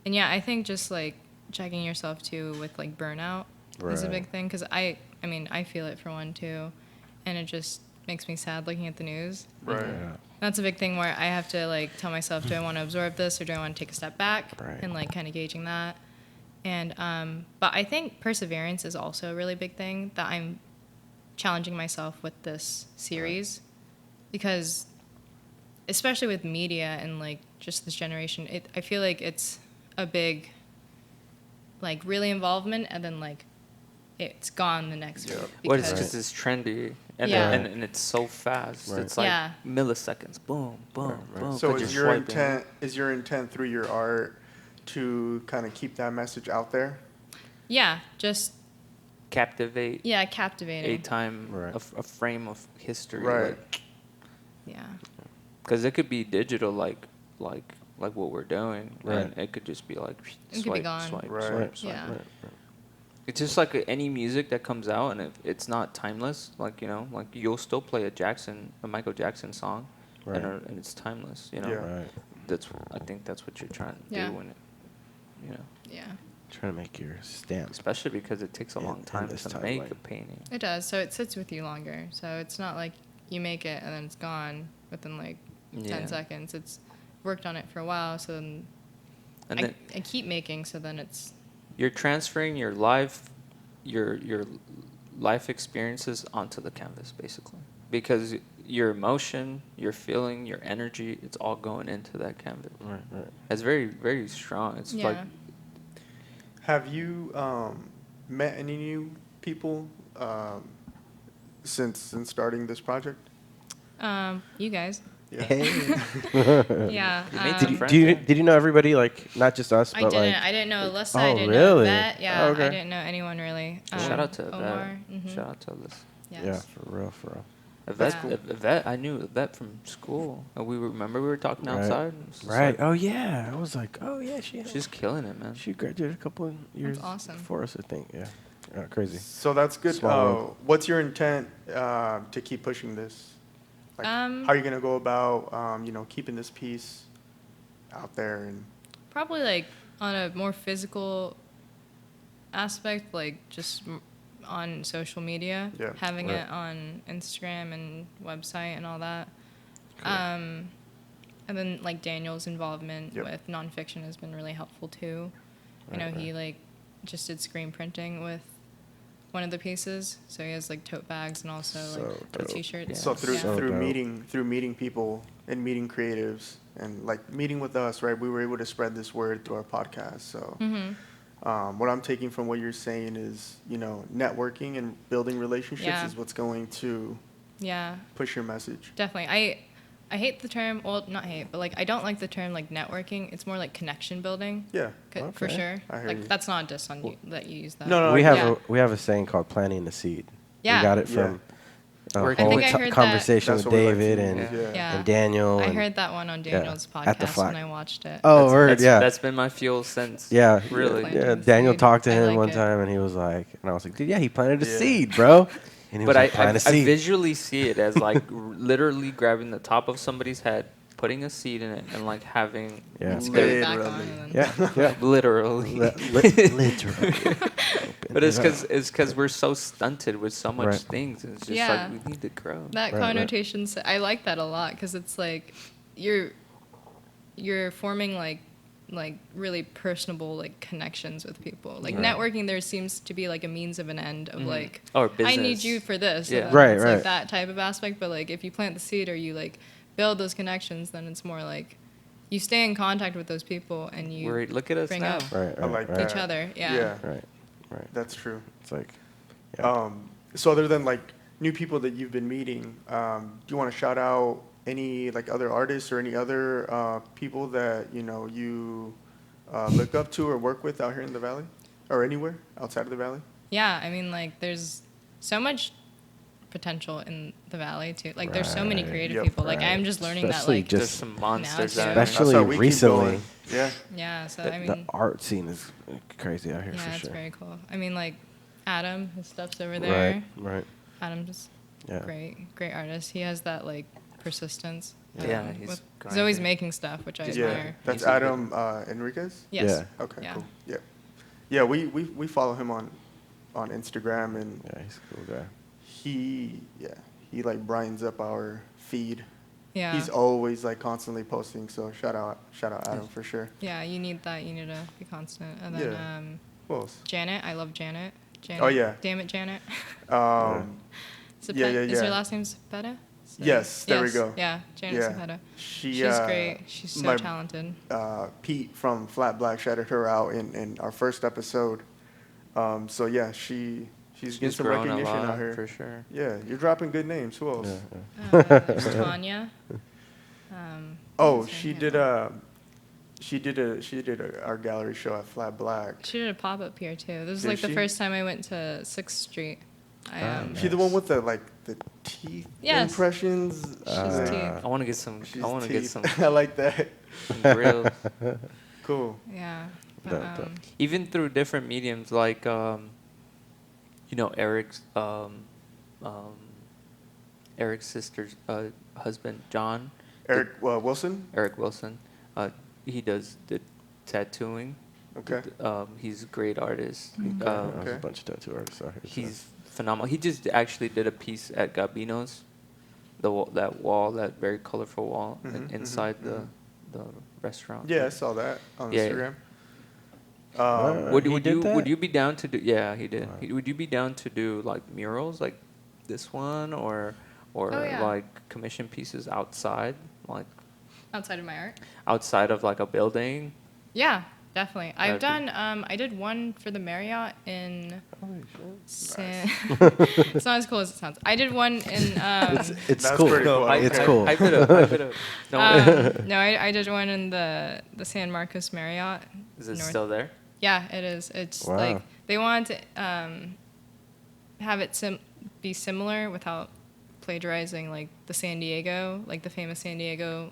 And yeah, I think just like checking yourself too with like burnout is a Right. big thing because I mean I feel it for one too, and it just makes me sad looking at the news. Right. Yeah. That's a big thing where I have to like tell myself, do I want to absorb this or do I want to take a step back Right. and like kind of gauging that. And but I think perseverance is also a really big thing that I'm challenging myself with this series because especially with media and like just this generation, I feel like it's a big like really involvement and then like it's gone the next week. What it's because- because it's trendy and, Yeah. and it's so fast. Right. It's like Yeah. milliseconds. Boom, boom, Right, right. boom. So 'cause is you're your swiping. intent through your art to kind of keep that message out there? Yeah, just Captivate yeah, a captivating. time, Right. a frame of history. Right. Yeah. Because it could be digital, like what we're doing, Right. and it could just be like It could be swipe, gone. swipe, Right. swipe, swipe. Yeah. Right. Right. It's just like any music that comes out, and if it's not timeless, like, like you'll still play a Michael Jackson song, Right. and it's timeless. Yeah. Right. I think that's what you're trying to Yeah. do when it, Yeah. Trying to make your stamp. especially because it takes a long In time this to make timeline. a painting. It does. So it sits with you longer. So it's not like you make it and then it's gone within like Yeah. 10 seconds. It's worked on it for a while. So then And I, then I keep making. So then it's, you're transferring your life experiences onto the canvas, basically, because your emotion, your feeling, your energy, it's all going into that canvas. Right. Right. It's very, very strong. It's like, yeah. Have you met any new people since starting this project? You guys. Yeah. Yeah. You made some friends. Did you know everybody, like not just us, I but didn't. like I didn't know Alyssa. Oh, I didn't really? know Yvette. Yeah. Oh, okay. I didn't know anyone really. shout out to Omar. Yvette. Shout out to Alyssa. Yes. yeah, for real, for real. Yvette, That's cool. Yvette, I knew Yvette from school. And we were talking Right. outside. It was just Right. like, Oh yeah, I was like, oh yeah, she's killing it, man. she graduated a couple of years awesome. before us, I think. Yeah. Crazy. So that's good. Small world. What's your intent to keep pushing this? Like, how are you gonna go about keeping this piece out there? And Probably like on a more physical aspect, like just on social media, Yeah. having Right. it on Instagram and website and all that. Cool. And then like Daniel's involvement Yep. with nonfiction has been really helpful too. Right, I know he right. like just did screen printing with one of the pieces, so he has like tote bags and also So like dope. t-shirts. Yeah. so through Yeah. So through dope. meeting people and meeting creatives and like meeting with us, right? We were able to spread this word through our podcast. So what I'm taking from what you're saying is, networking and building relationships Yeah. is what's going to Yeah, push your message. definitely. I hate the term, well, not hate, but like I don't like the term like networking. It's more like connection building. Yeah. For Okay. sure. I hear Like you. that's not a diss on you that you use that. No, we I- have yeah. we have a saying called planting the seed. Yeah. We got it Yeah. from a Working whole I think I heard that- conversation That's with what we like to David use, and yeah. Yeah. and Daniel. I and- heard that one on yeah, Daniel's at the podcast Flag. when I watched it. Oh, word, That's, yeah. That's been my fuel since. Yeah, Really. Planting Yeah, the Daniel seed. talked to I him like one it. time, and he was like, and I was like, dude, yeah, he planted a Yeah. seed, bro. And he was But like, plant a I seed. visually see it as like literally grabbing the top of somebody's head, putting a seed in it, and like having Yeah. Screw it back Literally. on and then- Yeah, yeah. literally. Literally. But it's because we're so stunted with so much Right. things. It's just Yeah. like we need to grow. That Right, right. connotation, I like that a lot because it's like you're forming like really personable like connections with people. Like Right. networking, there seems to be like a means of an end of like Or I need business. you for this. Yeah. and Right, it's right. like that type of aspect. But like if you plant the seed or you like build those connections, then it's more like you stay in contact with those people and you Look at us bring now. up Right, I right, like right. that. each other. Yeah. Yeah. Right. That's true. It's like, yeah. So other than like new people that you've been meeting, do you want to shout out any like other artists or any other people that you look up to or work with out here in the valley or anywhere outside of the valley? Yeah, I mean, like, there's so much potential in the valley too. Like, there's so many Right. creative Yep. people. Like, Right. I'm just learning Especially that, like, just- There's some monsters Now out too. there. Especially That's why we keep recently. going. Yeah. yeah. So the, I mean, the art scene is crazy out here yeah, for it's sure. very cool. I mean, like, Adam, his stuff's over there. Right. Adam's Yeah. great artist. He has that like persistence. Yeah, he's he's always grinding. making stuff, which I Yeah. admire. That's He's a good- Adam Enriquez. Yes. Yeah. Okay. Yeah. Cool. Yeah. Yeah. We follow him on Instagram and Yeah, he's a cool guy. he like brightens up our feed. Yeah. He's always like constantly posting. So shout out Adam for sure. Yeah, you need that. You need to be constant. And then Yeah. Who else? Janet, I love Janet. Janet. Oh, yeah. Damn it, Janet. Yeah, yeah, Is her yeah. last name Cepeda? Yes, there we go. Yeah, Janet Yeah. Cepeda. She, She's great. She's so my- talented. Pete from Flat Black shouted her out in our first episode. So yeah, she's getting She's some grown a recognition lot, out here. for sure. Yeah, you're dropping good names. Who else? Yeah. There's Tanya. Oh, what's her she handle? did our gallery show at Flat Black. She did a pop up here too. This was Did like the she? first time I went to 6th Street. nice. She the one with the teeth Yes. impressions. She's teeth. I want to get some. She's I want to get teeth. some I like that. grills. Cool. Yeah. But, Dope, dope. Even through different mediums, like You know um, Eric's sister's husband, John. Eric Wilson. Eric Wilson. He does the tattooing. Okay. He's a great artist. There's a bunch of tattoo artists out here. He's phenomenal. He just actually did a piece at Gabino's, that very colorful wall inside the restaurant. Yeah, I saw that on Yeah. Instagram. Would you be down to do? Yeah, he did. Would you be down to do like murals like this one or Oh, yeah. like commission pieces outside, like Outside of my art? outside of like a building? Yeah, definitely. I've That'd done, I did one for the Marriott in Holy shit. It's not as cool as it sounds. I did one in, It's That's cool. pretty cool. It's cool. I could have. No, I did one in the San Marcos Marriott. is it North- still there? Yeah, it is. It's Wow. like, they want to have it be similar without plagiarizing like the San Diego, like the famous San Diego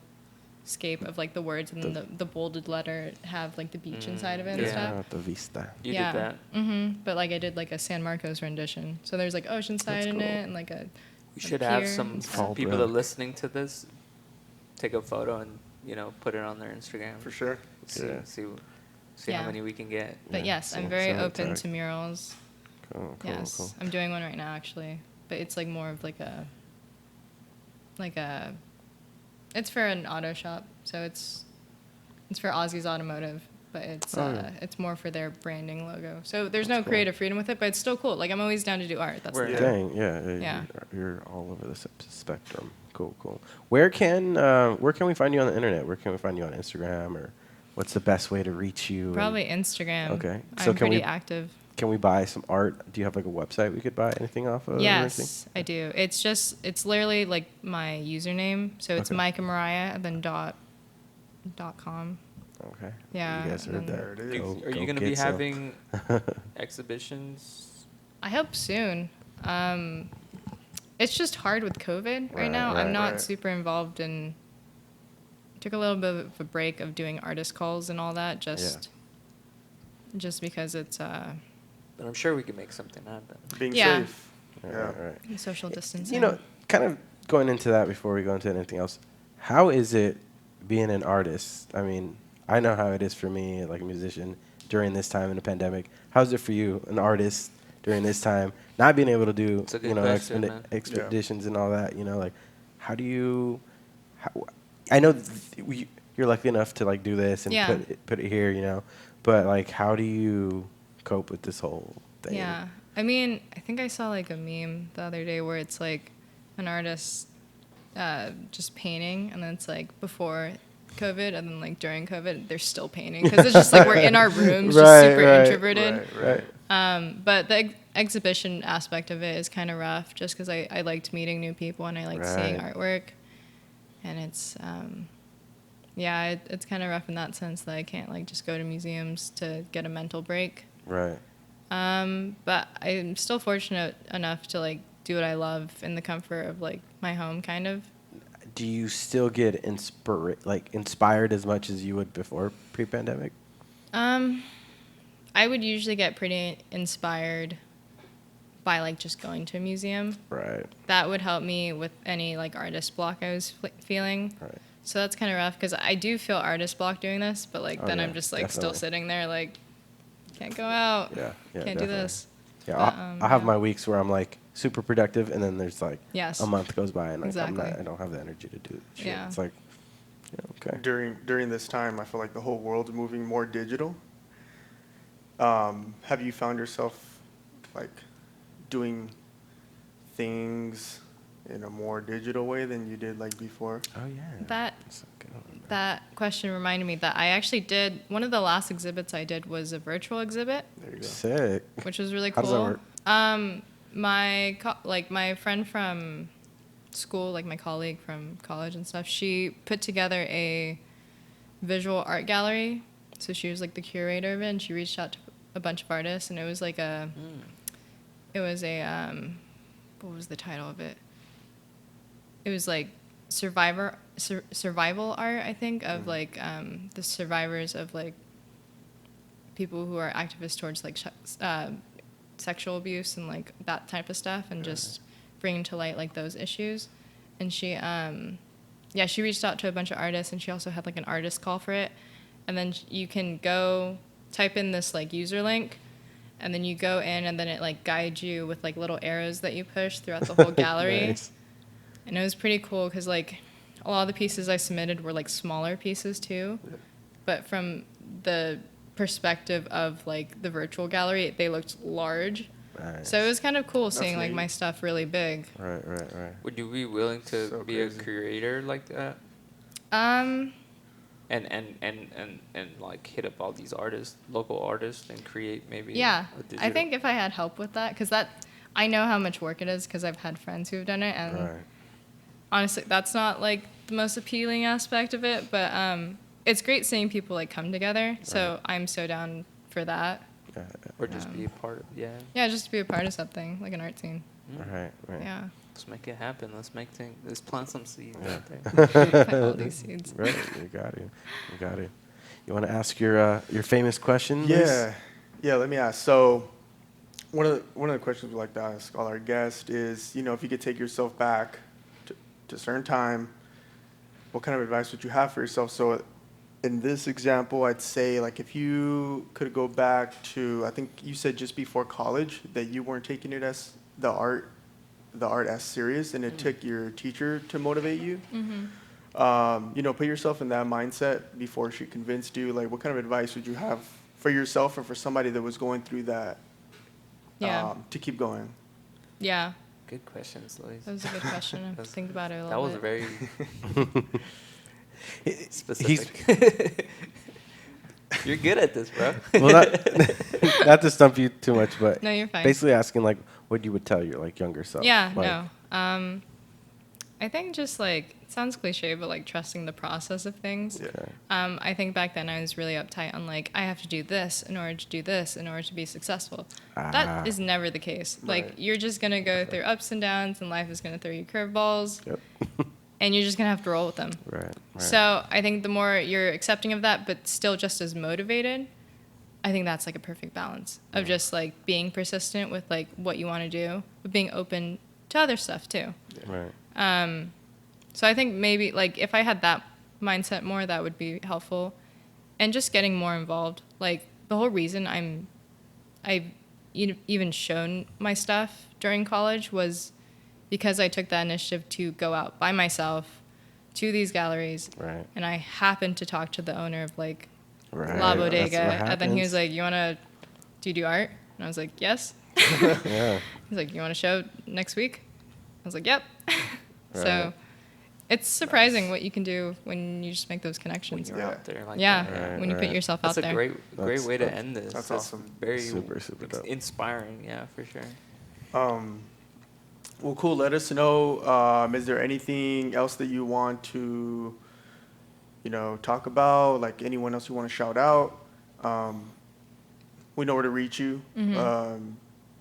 scape of like the words and then the bolded letter have like the beach inside of it and Yeah. stuff. The Vista. You Yeah. did that. But like I did like a San Marcos rendition. So there's like Oceanside That's in cool. it and like a We should pier have and some stuff. people Fallback. that are listening to this take a photo and put it on their Instagram. For sure. See Yeah. see how Yeah. many we can get. But Yeah, yes, so- I'm very so open tag. to murals. Cool. Yes, I'm doing one right now actually, but it's like more of like a it's for an auto shop, so it's for Ozzy's Automotive, but it's more for their branding logo. So there's no That's cool. creative freedom with it, but it's still cool. Like I'm always down to do art. That's the Word. thing. Dang, yeah, Yeah. You're all over the spectrum. Cool. Where can we find you on the internet? Where can we find you on Instagram, or what's the best way to reach you? Probably Instagram. Okay. So I'm can pretty we- active. Can we buy some art? Do you have like a website we could buy anything off of? or anything? Yes, I do. It's literally like my username. So it's Okay. Micah Mariah and then dot com. Okay. Yeah, You guys heard and that. There it is. Go- Are go you going to be get some. having exhibitions? I hope soon. It's just hard with COVID right now. Right, I'm not right. super involved in. Took a little bit of a break of doing artist calls and all that, just because it's But I'm sure we can make something happen. Being Yeah. safe. Yeah. Right. social distancing. You know, kind of going into that before we go into anything else, how is it being an artist? I mean, I know how it is for me, like a musician, during this time in the pandemic. How's it for you, an artist, during this time, not being able to do, It's a good question, man. expeditions and all that? You know, like, how do you? I know you're lucky enough to like do this and Yeah. put it here, you know, but like, how do you cope with this whole thing? Yeah. I mean, I think I saw like a meme the other day where it's like an artist just painting, and then it's like before COVID, and then like during COVID, they're still painting because it's just like we're in our rooms, just Right, super right, introverted. Right. But the exhibition aspect of it is kind of rough, just because I liked meeting new people and I liked seeing Right. artwork, and it's it's kind of rough in that sense that I can't like just go to museums to get a mental break. Right. But I'm still fortunate enough to like do what I love in the comfort of like my home, kind of. Do you still get inspired as much as you would before pre-pandemic? I would usually get pretty inspired by like just going to a museum. Right. That would help me with any like artist block I was feeling. Right. So that's kind of rough because I do feel artist block doing this, but like Oh, then yeah, I'm just like still definitely. sitting there like can't go out. Yeah. Can't definitely. do this. Yeah, But, I'll have yeah. my weeks where I'm like super productive, and then there's like Yes. a month goes by, and like, Exactly. I don't have the energy to do shit. Yeah. It's like, okay. During this time, I feel like the whole world's moving more digital. Have you found yourself like doing things in a more digital way than you did like before? Oh yeah. That That's a good one, man. That question reminded me that I actually did one of the last exhibits I did was a virtual exhibit, There you go. Sick. which was really How cool. does that work? My friend from school, like my colleague from college and stuff, she put together a visual art gallery. So she was like the curator of it, and she reached out to a bunch of artists, and it was like what was the title of it? It was like survival art, I think, of like the survivors of like people who are activists towards like sexual abuse and like that type of stuff, and just bringing to light like those issues. And she she reached out to a bunch of artists, and she also had like an artist call for it. And then you can go type in this like user link, and then you go in, and then it like guides you with like little arrows that you push throughout the whole gallery. Nice. And it was pretty cool because like a lot of the pieces I submitted were like smaller pieces too, but from the perspective of like the virtual gallery, they looked large. Nice. So it was kind of cool That's seeing like neat. my stuff really big. Right. Would you be willing to So be crazy. a creator like that? Um, And like hit up all these artists, local artists, and create maybe. yeah, a digital. I think if I had help with that, because I know how much work it is because I've had friends who've done it, and Right. honestly, that's not like the most appealing aspect of it, but it's great seeing people like come together. So I'm so down for that. Or just be a part of. Yeah. Yeah, just to be a part of something like an art scene. Right. Yeah, Let's make it happen. Let's plant some seeds out there. plant all these seeds. Right. You got it. You want to ask your famous question? Luis? Yeah. Let me ask. So, one of the questions we like to ask all our guests is, if you could take yourself back to a certain time, what kind of advice would you have for yourself? So, in this example, I'd say like if you could go back to, I think you said just before college that you weren't taking it as the art as serious, and it took your teacher to motivate you. Put yourself in that mindset before she convinced you. Like, what kind of advice would you have for yourself and for somebody that was going through that? Yeah. To keep going. Yeah, Good questions, Luis. that was a good question. I have to think about it a That little was bit. very specific. You're good at this, bro. Well, not to stump you too much, but No, you're fine. basically asking like what you would tell your like younger self. Yeah, Like, no. I think just like, it sounds cliche, but like trusting the process of things. Okay. I think back then I was really uptight on like, I have to do this in order to do this in order to be successful. Ah. That is never the case. Like, Right. you're just going to go through ups and downs, and life is going to throw you curveballs, Yep. and you're just going to have to roll with them. Right. So I think the more you're accepting of that, but still just as motivated, I think that's like a perfect balance of just like being persistent with like what you want to do, but being open to other stuff too. Right. So I think maybe like if I had that mindset more, that would be helpful, and just getting more involved. Like the whole reason I've even shown my stuff during college was because I took that initiative to go out by myself to these galleries, Right. and I happened to talk to the owner of like Right. La That's Bodega, what and then he was happens. like, do you do art? And I was like, yes. Yeah. He's like, you want to show next week? I was like, yep. Right. So it's surprising what you can do when you just make those connections. You're Yeah. out there like Yeah, that. when you put Right. yourself That's out a there. great That's- way to that's- end this. that's awesome. Very Super dope. inspiring. Yeah, for sure. Well, cool. Let us know. Is there anything else that you want to, talk about? Like anyone else you want to shout out? We know where to reach you.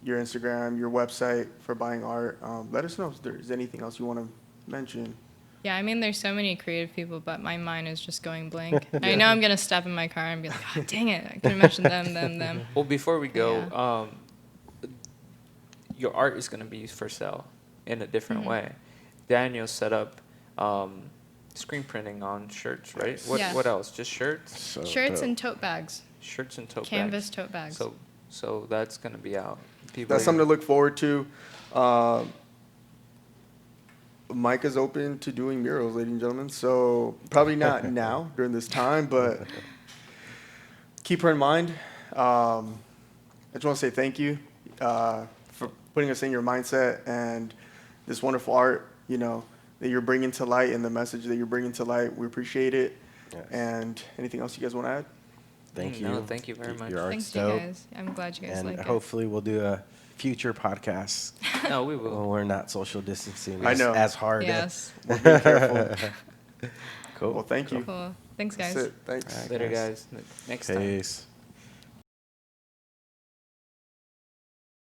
Your Instagram, your website for buying art. Let us know if there's anything else you want to mention. Yeah, I mean, there's so many creative people, but my mind is just going blank. I know I'm going to step in my car and be like, oh, dang it, I could have mentioned them. Well, before we go, Yeah. Your art is going to be for sale in a different Mm-hmm. way. Daniel set up screen printing on shirts, right? Yeah. What else? Just shirts? So Shirts dope. and tote bags. Shirts and tote Canvas bags. tote bags. So that's going to be out. People That's are something to gonna- look forward to. Micah's open to doing murals, ladies and gentlemen. So probably not now during this time, but keep her in mind. I just want to say thank you for putting us in your mindset and this wonderful art, that you're bringing to light, and the message that you're bringing to light. We appreciate it. Yes. And anything else you guys want to add? Thank No, you. thank you very much. Your art's Thanks, you dope. guys. I'm glad you guys And like hopefully we'll do a future podcast No, we when will. we're not social distancing I know. as it. hard. Yes. We're being careful. Cool. Well, thank you. Cool. Thanks, guys. That's it. Thanks. All right. Later, guys. guys. Next time. Peace.